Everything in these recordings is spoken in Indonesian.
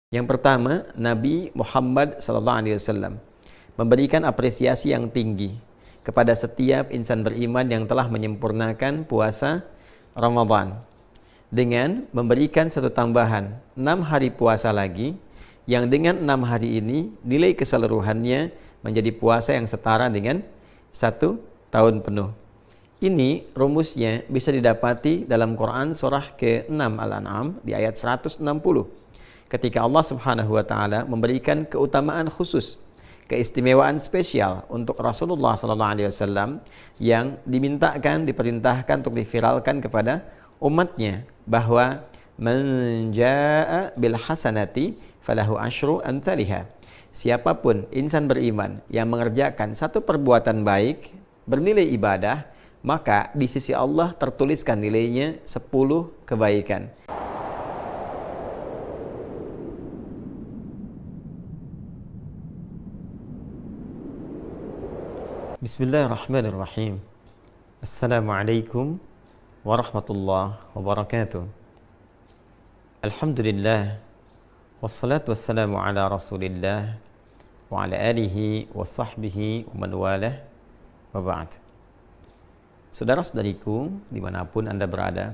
Yang pertama, Nabi Muhammad SAW memberikan apresiasi yang tinggi kepada setiap insan beriman yang telah menyempurnakan puasa Ramadan dengan memberikan satu tambahan 6 hari puasa lagi, yang dengan 6 hari ini nilai keseluruhannya menjadi puasa yang setara dengan 1 tahun penuh. Ini rumusnya bisa didapati dalam Quran surah ke-6 Al-An'am di ayat 160. Ketika Allah Subhanahu wa taala memberikan keutamaan khusus, keistimewaan spesial untuk Rasulullah sallallahu alaihi wasallam yang diperintahkan untuk diviralkan kepada umatnya, bahwa man jaa bil hasanati falahu asyru amsalihha. Siapapun insan beriman yang mengerjakan satu perbuatan baik bernilai ibadah, maka di sisi Allah tertuliskan nilainya 10 kebaikan. Bismillahirrahmanirrahim. Assalamualaikum warahmatullahi wabarakatuh. Alhamdulillah, wassalatu wassalamu ala rasulillah wa ala alihi wa sahbihi wa man walah, wa ba'd. Saudara-saudariku dimanapun Anda berada,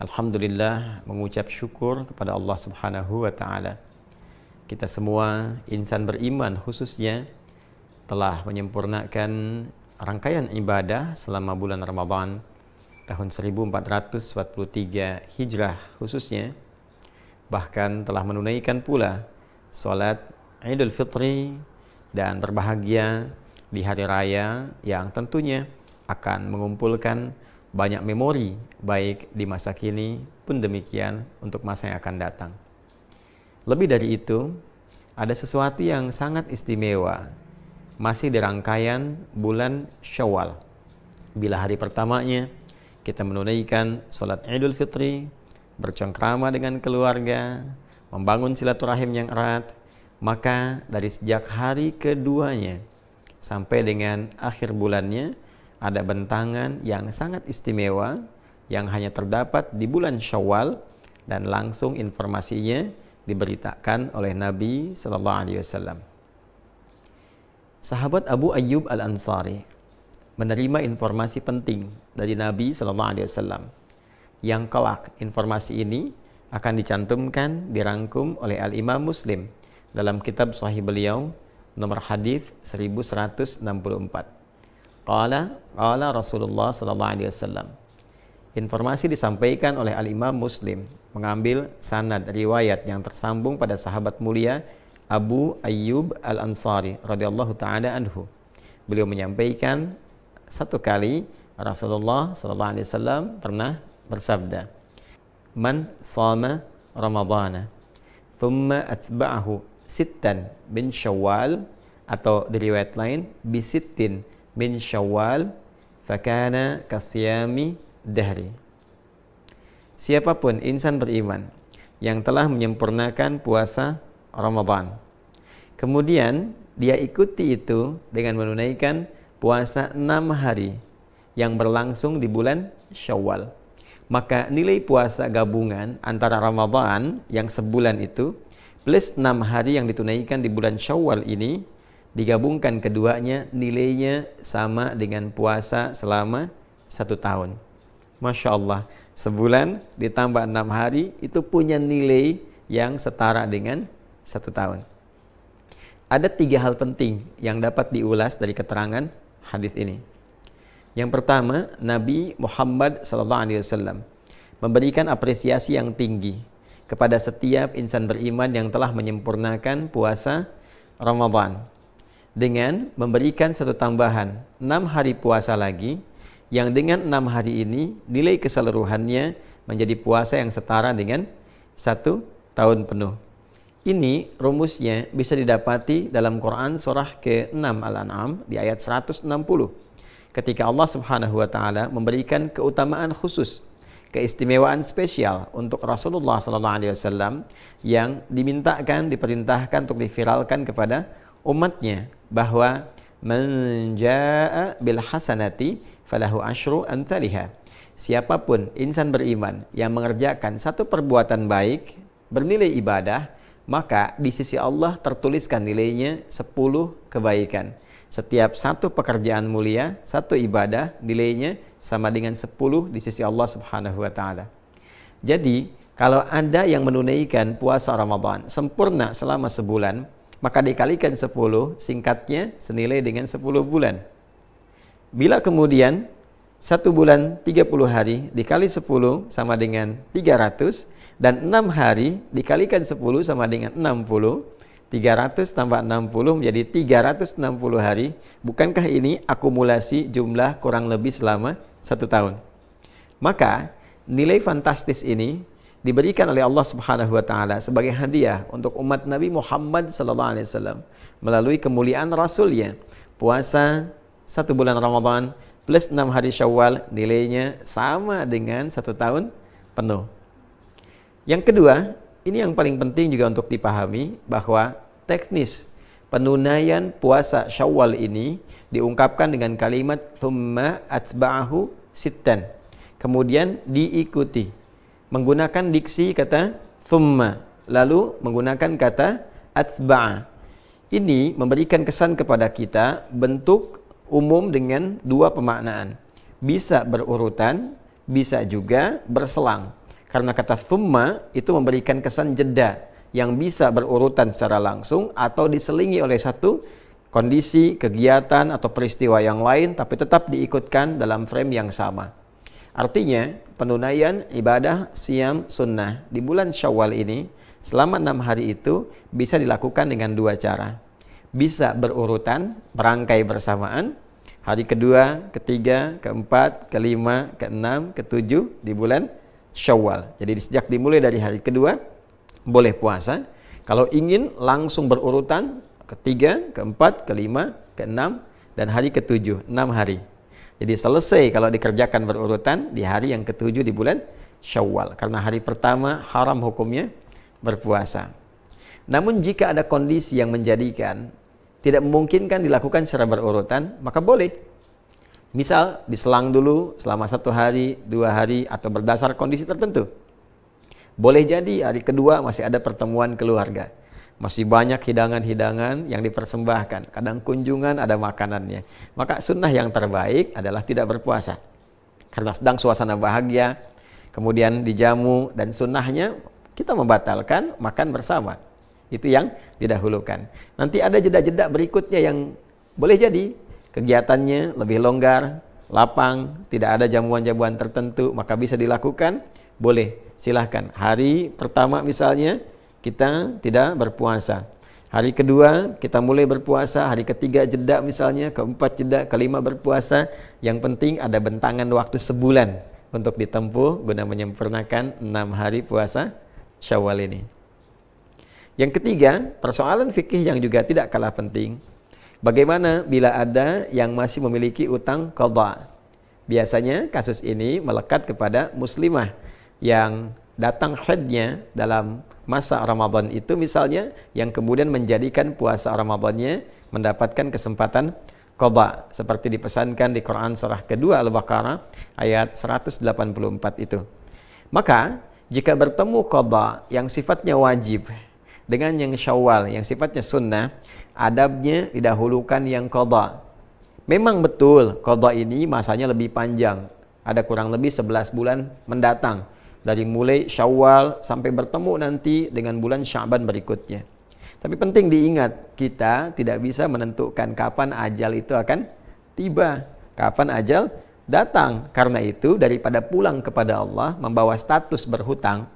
alhamdulillah mengucap syukur kepada Allah Subhanahu wa ta'ala. Kita semua insan beriman khususnya telah menyempurnakan rangkaian ibadah selama bulan Ramadan tahun 1443 Hijrah khususnya, bahkan telah menunaikan pula salat Idul Fitri dan berbahagia di hari raya yang tentunya akan mengumpulkan banyak memori baik di masa kini pun demikian untuk masa yang akan datang. Lebih dari itu, ada sesuatu yang sangat istimewa masih di rangkaian bulan Syawal. Bila hari pertamanya kita menunaikan salat Idul Fitri, bercengkrama dengan keluarga, membangun silaturahim yang erat, maka dari sejak hari keduanya sampai dengan akhir bulannya ada bentangan yang sangat istimewa yang hanya terdapat di bulan Syawal, dan langsung informasinya diberitakan oleh Nabi sallallahu alaihi wasallam. Sahabat Abu Ayyub Al-Ansari menerima informasi penting dari Nabi sallallahu alaihi wasallam yang kelak informasi ini akan dicantumkan, dirangkum oleh Al-Imam Muslim dalam kitab sahih beliau nomor hadis 1164. Qala Rasulullah sallallahu alaihi wasallam. Informasi disampaikan oleh Al-Imam Muslim mengambil sanad riwayat yang tersambung pada sahabat mulia Abu Ayyub Al-Ansari radhiyallahu taala anhu. Beliau menyampaikan, satu kali Rasulullah sallallahu alaihi wasallam pernah bersabda, "Man shama Ramadhana thumma atba'ahu sittan min Syawal," atau di riwayat lain bisittin min Syawal, fakana kasyami dahri. Siapapun insan beriman yang telah menyempurnakan puasa Ramadan, kemudian dia ikuti itu dengan menunaikan puasa 6 hari yang berlangsung di bulan Syawal, maka nilai puasa gabungan antara Ramadan yang sebulan itu plus 6 hari yang ditunaikan di bulan Syawal ini, digabungkan keduanya nilainya sama dengan puasa selama 1 tahun. Masya Allah, sebulan ditambah 6 hari itu punya nilai yang setara dengan 1 tahun. Ada 3 hal penting yang dapat diulas dari keterangan hadis ini. Yang pertama, Nabi Muhammad SAW memberikan apresiasi yang tinggi kepada setiap insan beriman yang telah menyempurnakan puasa Ramadan dengan memberikan satu tambahan 6 hari puasa lagi, yang dengan 6 hari ini nilai keseluruhannya menjadi puasa yang setara dengan 1 tahun penuh. Ini rumusnya bisa didapati dalam Quran surah ke-6 Al-An'am di ayat 160. Ketika Allah Subhanahu wa taala memberikan keutamaan khusus, keistimewaan spesial untuk Rasulullah sallallahu alaihi wasallam yang diperintahkan untuk diviralkan kepada umatnya, bahwa man jaa bil hasanati falahu asyru amsalihha. Siapapun insan beriman yang mengerjakan satu perbuatan baik bernilai ibadah, maka di sisi Allah tertuliskan nilainya 10 kebaikan. Setiap satu pekerjaan mulia, satu ibadah, nilainya sama dengan 10 di sisi Allah Subhanahu wa taala. Jadi, kalau ada yang menunaikan puasa Ramadan sempurna selama sebulan, maka dikalikan 10, singkatnya senilai dengan 10 bulan. Bila kemudian 1 bulan 30 hari dikali 10 sama dengan 300, dan 6 hari dikalikan 10 sama dengan 60, 300 tambah 60 menjadi 360 hari. Bukankah ini akumulasi jumlah kurang lebih selama 1 tahun? Maka nilai fantastis ini diberikan oleh Allah Subhanahu wa taala sebagai hadiah untuk umat Nabi Muhammad sallallahu alaihi wasallam melalui kemuliaan Rasulnya. Puasa 1 bulan Ramadan plus 6 hari Syawal nilainya sama dengan 1 tahun penuh. Yang kedua, ini yang paling penting juga untuk dipahami, bahwa teknis penunaian puasa Syawal ini diungkapkan dengan kalimat thumma atba'ahu sittan. Kemudian diikuti menggunakan diksi kata thumma, lalu menggunakan kata atba'a. Ini memberikan kesan kepada kita bentuk umum dengan 2 pemaknaan. Bisa berurutan, bisa juga berselang. Karena kata thumma itu memberikan kesan jeda yang bisa berurutan secara langsung atau diselingi oleh satu kondisi, kegiatan atau peristiwa yang lain, tapi tetap diikutkan dalam frame yang sama. Artinya, penunaian ibadah siam sunnah di bulan Syawal ini selama 6 hari itu bisa dilakukan dengan 2 cara. Bisa berurutan, berangkai bersamaan, hari kedua, ketiga, keempat, kelima, keenam, ketujuh di bulan Syawal. Jadi sejak dimulai dari hari kedua boleh puasa. Kalau ingin langsung berurutan, ketiga, keempat, kelima, keenam, dan hari ketujuh, 6 hari. Jadi selesai kalau dikerjakan berurutan di hari yang ketujuh di bulan Syawal. Karena hari pertama haram hukumnya berpuasa. Namun jika ada kondisi yang menjadikan tidak memungkinkan dilakukan secara berurutan, maka boleh. Misal diselang dulu selama 1 hari, 2 hari, atau berdasar kondisi tertentu. Boleh jadi hari kedua masih ada pertemuan keluarga. Masih banyak hidangan-hidangan yang dipersembahkan. Kadang kunjungan ada makanannya. Maka sunnah yang terbaik adalah tidak berpuasa. Karena sedang suasana bahagia, kemudian dijamu, dan sunnahnya kita membatalkan makan bersama. Itu yang didahulukan. Nanti ada jeda-jeda berikutnya yang boleh jadi kegiatannya lebih longgar, lapang, tidak ada jamuan-jamuan tertentu, maka bisa dilakukan, boleh, silahkan. Hari pertama misalnya kita tidak berpuasa, hari kedua kita mulai berpuasa, hari ketiga jeda misalnya, keempat jeda, kelima berpuasa. Yang penting ada bentangan waktu sebulan untuk ditempuh guna menyempurnakan 6 hari puasa Syawal ini. Yang ketiga, persoalan fikih yang juga tidak kalah penting. Bagaimana bila ada yang masih memiliki utang qadha? Biasanya kasus ini melekat kepada muslimah yang datang haidnya dalam masa Ramadan itu misalnya, yang kemudian menjadikan puasa Ramadannya mendapatkan kesempatan qadha, seperti dipesankan di Quran surah kedua Al-Baqarah ayat 184 itu. Maka jika bertemu qadha yang sifatnya wajib dengan yang Syawal yang sifatnya sunnah, adabnya didahulukan yang qadha. Memang betul qadha ini masanya lebih panjang, ada kurang lebih 11 bulan mendatang, dari mulai Syawal sampai bertemu nanti dengan bulan Sya'ban berikutnya. Tapi penting diingat, kita tidak bisa menentukan kapan ajal itu akan tiba, kapan ajal datang. Karena itu daripada pulang kepada Allah membawa status berhutang,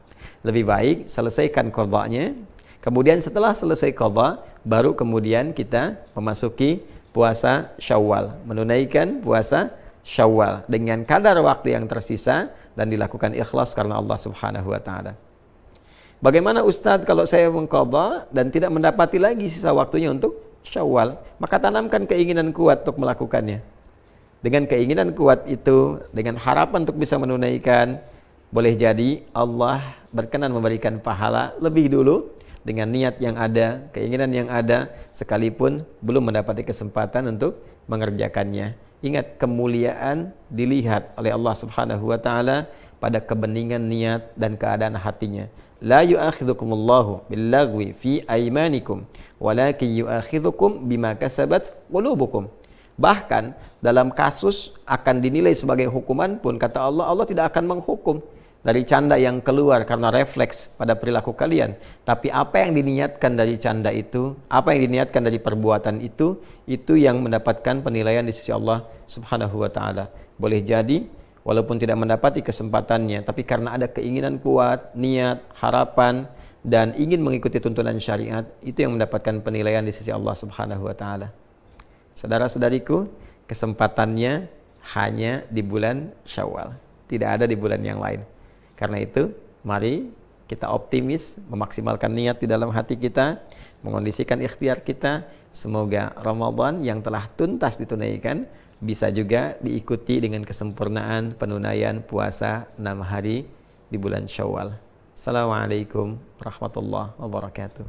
lebih baik selesaikan qadhanya. Kemudian setelah selesai qadha, baru kemudian kita memasuki puasa Syawal, menunaikan puasa Syawal dengan kadar waktu yang tersisa dan dilakukan ikhlas karena Allah Subhanahu wa taala. Bagaimana Ustadz kalau saya mengqadha dan tidak mendapati lagi sisa waktunya untuk Syawal? Maka tanamkan keinginan kuat untuk melakukannya. Dengan keinginan kuat itu, dengan harapan untuk bisa menunaikan, boleh jadi Allah berkenan memberikan pahala lebih dulu dengan niat yang ada, keinginan yang ada, sekalipun belum mendapati kesempatan untuk mengerjakannya. Ingat, kemuliaan dilihat oleh Allah Subhanahu wa taala pada kebeningan niat dan keadaan hatinya. La yu'akhidhukumullahu billagwi fi aymanikum walakin yu'akhidhukum bima kasabat qulubukum. Bahkan dalam kasus akan dinilai sebagai hukuman pun, kata Allah, Allah tidak akan menghukum dari canda yang keluar karena refleks pada perilaku kalian. Tapi apa yang diniatkan dari canda itu, apa yang diniatkan dari perbuatan itu yang mendapatkan penilaian di sisi Allah Subhanahu wa ta'ala. Boleh jadi walaupun tidak mendapati kesempatannya, tapi karena ada keinginan kuat, niat, harapan, dan ingin mengikuti tuntunan syariat, itu yang mendapatkan penilaian di sisi Allah Subhanahu wa ta'ala. Saudara-saudariku, kesempatannya hanya di bulan Syawal, tidak ada di bulan yang lain. Karena itu, mari kita optimis, memaksimalkan niat di dalam hati kita, mengondisikan ikhtiar kita. Semoga Ramadan yang telah tuntas ditunaikan bisa juga diikuti dengan kesempurnaan penunaian puasa 6 hari di bulan Syawal. Assalamualaikum warahmatullahi wabarakatuh.